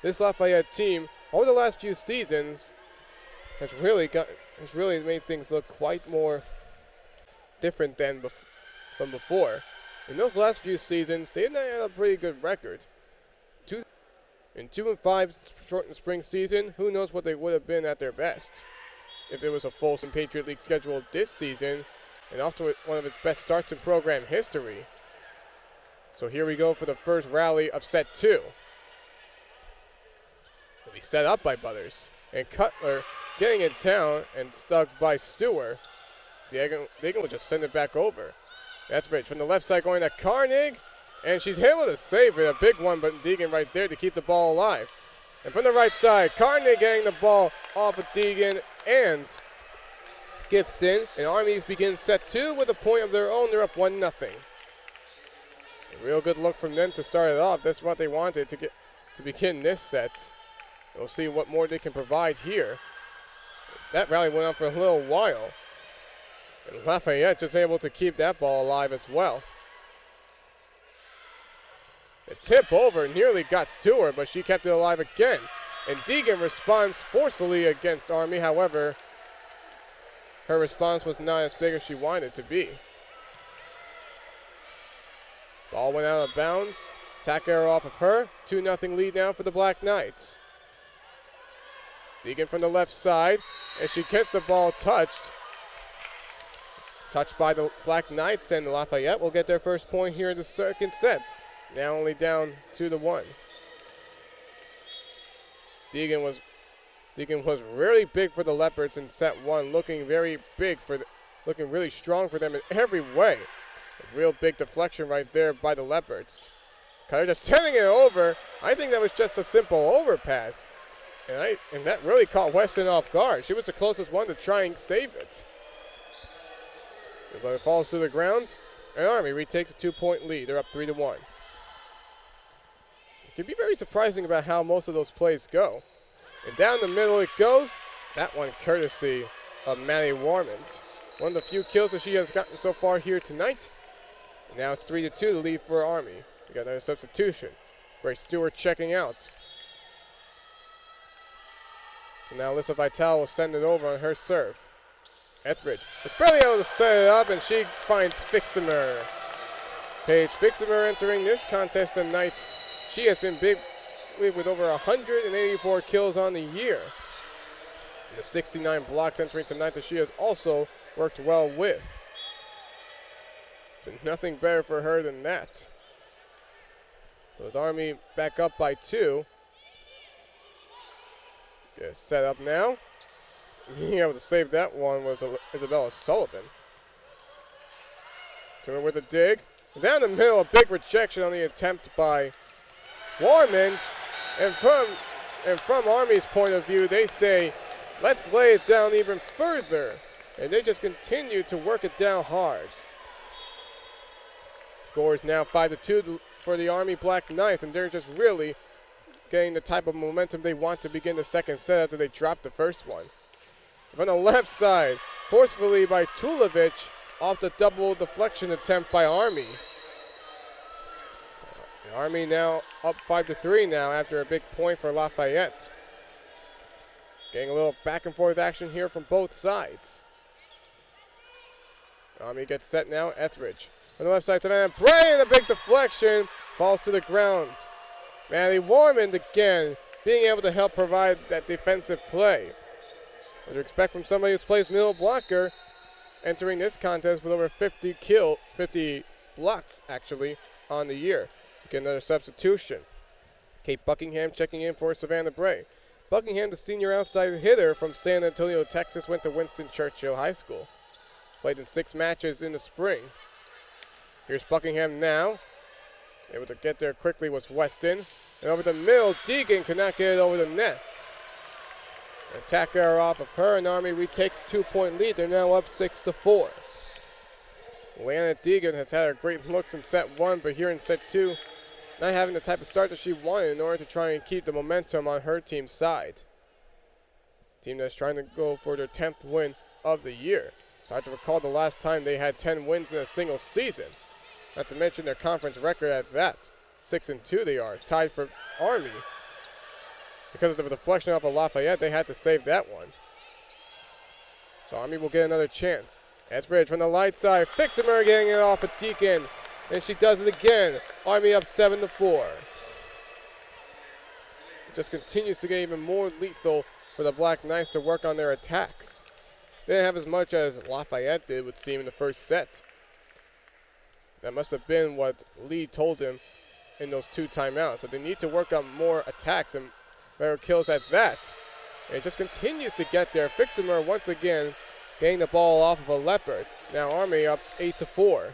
this Lafayette team, over the last few seasons, has really made things look quite more different than from before. In those last few seasons, they had a pretty good record. In 2-5 shortened spring season, who knows what they would have been at their best if it was a full Patriot League schedule this season, and off to one of its best starts in program history. So here we go for the first rally of set 2. It'll be set up by Butters, and Cutler getting it down and stuck by Stewart. Deegan will just send it back over. That's Rich from the left side going to Carnig, and she's able to save it, a big one, but Deegan right there to keep the ball alive. And from the right side, Carnig getting the ball off of Deegan and Gibson, and Armies begin set 2 with a point of their own. They're up 1-0. A real good look from them to start it off. That's what they wanted to begin this set. We'll see what more they can provide here. That rally went on for a little while, and Lafayette just able to keep that ball alive as well. The tip over nearly got Stewart, but she kept it alive again. And Deegan responds forcefully against Army. However, her response was not as big as she wanted it to be. Ball went out of bounds. Tack arrow off of her. 2-0 lead now for the Black Knights. Deegan from the left side, and she gets the ball touched. Touched by the Black Knights, and Lafayette will get their first point here in the second set. Now only down 2-1. Deegan was really big for the Leopards in set 1, looking very big looking really strong for them in every way. A real big deflection right there by the Leopards. Cutter just sending it over. I think that was just a simple overpass, and that really caught Weston off guard. She was the closest one to try and save it. But it falls to the ground, and Army retakes a 2-point lead. They're up 3-1. It can be very surprising about how most of those plays go. And down the middle it goes. That one courtesy of Maddie Warmond. One of the few kills that she has gotten so far here tonight. And now it's 3-2 to lead for Army. We got another substitution. Grace Stewart checking out. So now Alyssa Vitale will send it over on her serve. Etheridge was barely able to set it up, and she finds Fiximer. Paige Fiximer entering this contest tonight. She has been big with over 184 kills on the year. And the 69 blocks entering tonight that she has also worked well with. So nothing better for her than that. So with Army back up by 2. Get set up now. Being able to save that one was Isabella Sullivan. Turner with a dig. Down the middle, a big rejection on the attempt by Warmond. And from Army's point of view, they say, let's lay it down even further. And they just continue to work it down hard. Score is now 5-2 for the Army Black Knights, and they're just really getting the type of momentum they want to begin the second set after they dropped the first one. From the left side, forcefully by Tulovic, off the double deflection attempt by Army. The Army now up 5-3 now after a big point for Lafayette. Getting a little back and forth action here from both sides. Army gets set now, Etheridge. On the left side, Savannah Bray, and a big deflection, falls to the ground. Maddie Warmond again, being able to help provide that defensive play. As you expect from somebody who's plays middle blocker, entering this contest with over 50 blocks actually on the year. Get another substitution. Kate Buckingham checking in for Savannah Bray. Buckingham, the senior outside hitter from San Antonio, Texas, went to Winston Churchill High School. Played in 6 matches in the spring. Here's Buckingham now. Able to get there quickly was Weston. And over the middle, Deegan could not get it over the net. Attack arrow off of her, and Army retakes a 2-point lead. They're now up 6-4. Leanna Deegan has had her great looks in set 1, but here in set 2, not having the type of start that she wanted in order to try and keep the momentum on her team's side. Team that's trying to go for their 10th win of the year. It's hard to recall the last time they had 10 wins in a single season. Not to mention their conference record at that. 6-2 they are, tied for Army. because of the deflection off of Lafayette, they had to save that one. So Army will get another chance. Etheridge from the light side. Fixamer getting it off of Deacon. And she does it again. Army up 7-4. It just continues to get even more lethal for the Black Knights to work on their attacks. They didn't have as much as Lafayette did, would seem, in the first set. That must have been what Lee told him in those 2 timeouts. So they need to work on more attacks and better kills at that. And it just continues to get there. Fixamer once again getting the ball off of a Leopard. Now Army up 8-4.